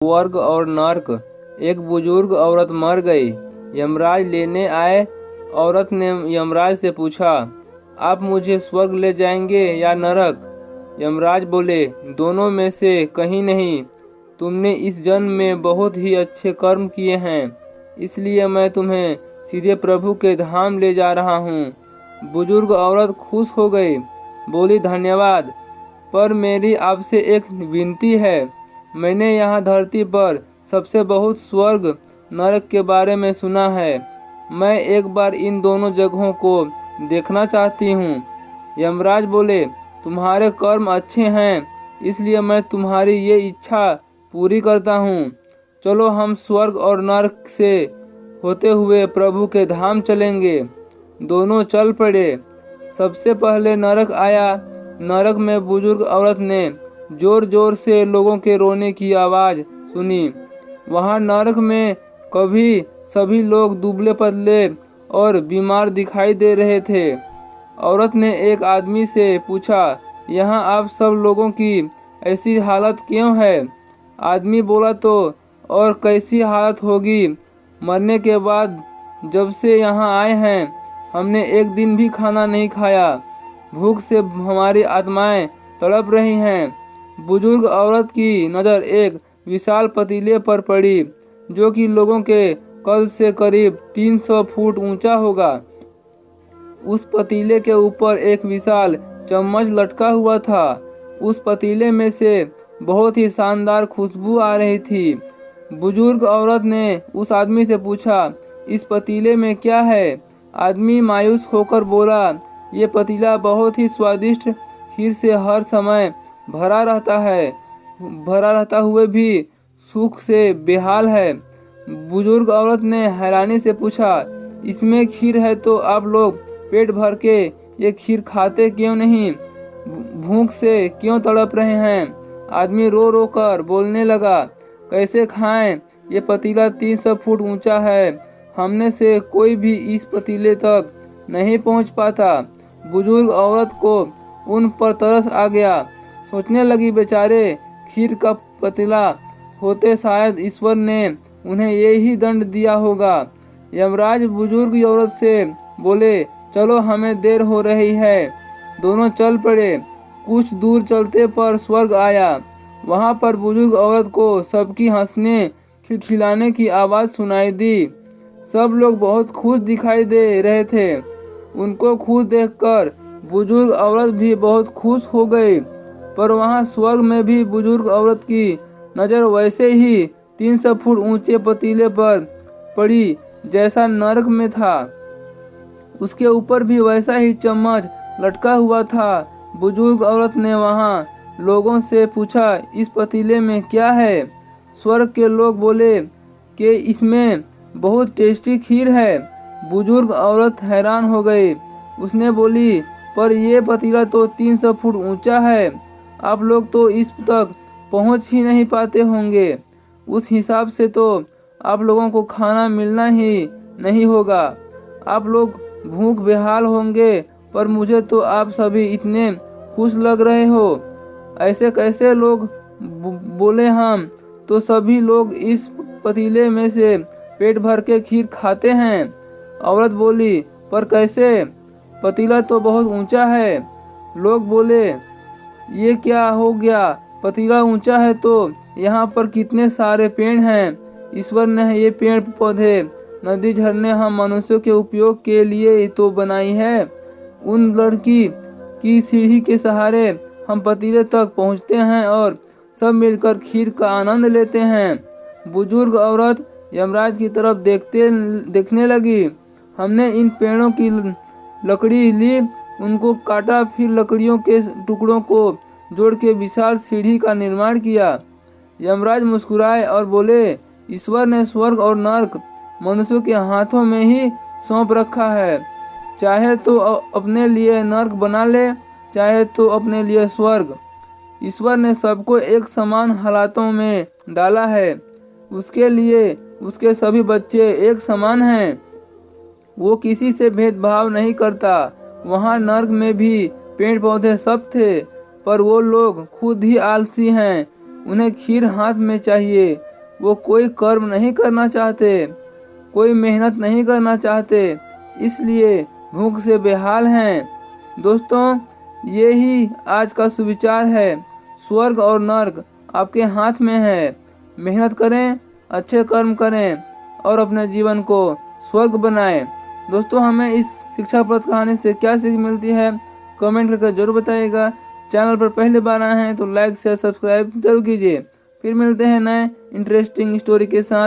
स्वर्ग और नर्क। एक बुजुर्ग औरत मर गई। यमराज लेने आए। औरत ने यमराज से पूछा, आप मुझे स्वर्ग ले जाएंगे या नरक? यमराज बोले, दोनों में से कहीं नहीं। तुमने इस जन्म में बहुत ही अच्छे कर्म किए हैं, इसलिए मैं तुम्हें सीधे प्रभु के धाम ले जा रहा हूँ। बुजुर्ग औरत खुश हो गई, बोली, धन्यवाद, पर मेरी आपसे एक विनती है। मैंने यहाँ धरती पर सबसे बहुत स्वर्ग नरक के बारे में सुना है। मैं एक बार इन दोनों जगहों को देखना चाहती हूँ। यमराज बोले, तुम्हारे कर्म अच्छे हैं, इसलिए मैं तुम्हारी ये इच्छा पूरी करता हूँ। चलो हम स्वर्ग और नरक से होते हुए प्रभु के धाम चलेंगे। दोनों चल पड़े। सबसे पहले नरक आया। नरक में बुजुर्ग औरत ने जोर जोर से लोगों के रोने की आवाज़ सुनी। वहाँ नरक में कभी सभी लोग दुबले पतले और बीमार दिखाई दे रहे थे। औरत ने एक आदमी से पूछा, यहाँ आप सब लोगों की ऐसी हालत क्यों है? आदमी बोला, तो और कैसी हालत होगी, मरने के बाद जब से यहाँ आए हैं हमने एक दिन भी खाना नहीं खाया। भूख से हमारी आत्माएं तड़प रही हैं। बुजुर्ग औरत की नज़र एक विशाल पतीले पर पड़ी, जो कि लोगों के कद से करीब 300 फुट ऊंचा होगा। उस पतीले के ऊपर एक विशाल चम्मच लटका हुआ था। उस पतीले में से बहुत ही शानदार खुशबू आ रही थी। बुजुर्ग औरत ने उस आदमी से पूछा, इस पतीले में क्या है? आदमी मायूस होकर बोला, ये पतीला बहुत ही स्वादिष्ट खीर से हर समय भरा रहता हुए भी सुख से बेहाल है। बुजुर्ग औरत ने हैरानी से पूछा, इसमें खीर है तो आप लोग पेट भर के ये खीर खाते क्यों नहीं? भूख से क्यों तड़प रहे हैं? आदमी रो रो कर बोलने लगा, कैसे खाएं? ये पतीला 300 फुट ऊंचा है, हमने से कोई भी इस पतीले तक नहीं पहुंच पाता। बुजुर्ग औरत को उन पर तरस आ गया। सोचने लगी, बेचारे खीर का पतीला होते शायद ईश्वर ने उन्हें यही दंड दिया होगा। यमराज बुजुर्ग औरत से बोले, चलो हमें देर हो रही है। दोनों चल पड़े। कुछ दूर चलते पर स्वर्ग आया। वहाँ पर बुजुर्ग औरत को सबकी हंसने खिलखिलाने की आवाज़ सुनाई दी। सब लोग बहुत खुश दिखाई दे रहे थे। उनको खुश देखकर बुजुर्ग औरत भी बहुत खुश हो गई। पर वहाँ स्वर्ग में भी बुजुर्ग औरत की नज़र वैसे ही 300 फुट ऊंचे पतीले पर पड़ी जैसा नरक में था। उसके ऊपर भी वैसा ही चम्मच लटका हुआ था। बुजुर्ग औरत ने वहाँ लोगों से पूछा, इस पतीले में क्या है? स्वर्ग के लोग बोले कि इसमें बहुत टेस्टी खीर है। बुजुर्ग औरत हैरान हो गई। उसने बोली, पर यह पतीला तो 300 फुट ऊंचा है, आप लोग तो इस तक पहुंच ही नहीं पाते होंगे। उस हिसाब से तो आप लोगों को खाना मिलना ही नहीं होगा। आप लोग भूख बेहाल होंगे, पर मुझे तो आप सभी इतने खुश लग रहे हो। ऐसे कैसे लोग बोले? हम तो सभी लोग इस पतीले में से पेट भर के खीर खाते हैं। औरत बोली, पर कैसे? पतीला तो बहुत ऊंचा है। लोग बोले, ये क्या हो गया? पतीला ऊंचा है तो यहाँ पर कितने सारे पेड़ हैं। ईश्वर ने ये पेड़ पौधे, नदी, झरने हम मनुष्यों के उपयोग के लिए तो बनाई है। उन लड़की की सीढ़ी के सहारे हम पतीले तक पहुँचते हैं और सब मिलकर खीर का आनंद लेते हैं। बुजुर्ग औरत यमराज की तरफ देखने लगी। हमने इन पेड़ों की लकड़ी ली, उनको काटा, फिर लकड़ियों के टुकड़ों को जोड़ के विशाल सीढ़ी का निर्माण किया। यमराज मुस्कुराए और बोले, ईश्वर ने स्वर्ग और नरक मनुष्यों के हाथों में ही सौंप रखा है। चाहे तो अपने लिए नरक बना ले, चाहे तो अपने लिए स्वर्ग। ईश्वर ने सबको एक समान हालातों में डाला है। उसके लिए उसके सभी बच्चे एक समान हैं। वो किसी से भेदभाव नहीं करता। वहाँ नरक में भी पेड़ पौधे सब थे, पर वो लोग खुद ही आलसी हैं। उन्हें खीर हाथ में चाहिए। वो कोई कर्म नहीं करना चाहते, कोई मेहनत नहीं करना चाहते, इसलिए भूख से बेहाल हैं। दोस्तों, ये ही आज का सुविचार है। स्वर्ग और नर्क आपके हाथ में है। मेहनत करें, अच्छे कर्म करें और अपने जीवन को स्वर्ग बनाएं। दोस्तों, हमें इस शिक्षाप्रद कहानी से क्या सीख मिलती है, कमेंट करके जरूर बताइएगा। चैनल पर पहली बार आए हैं तो लाइक शेयर सब्सक्राइब जरूर कीजिए। फिर मिलते हैं नए इंटरेस्टिंग स्टोरी के साथ।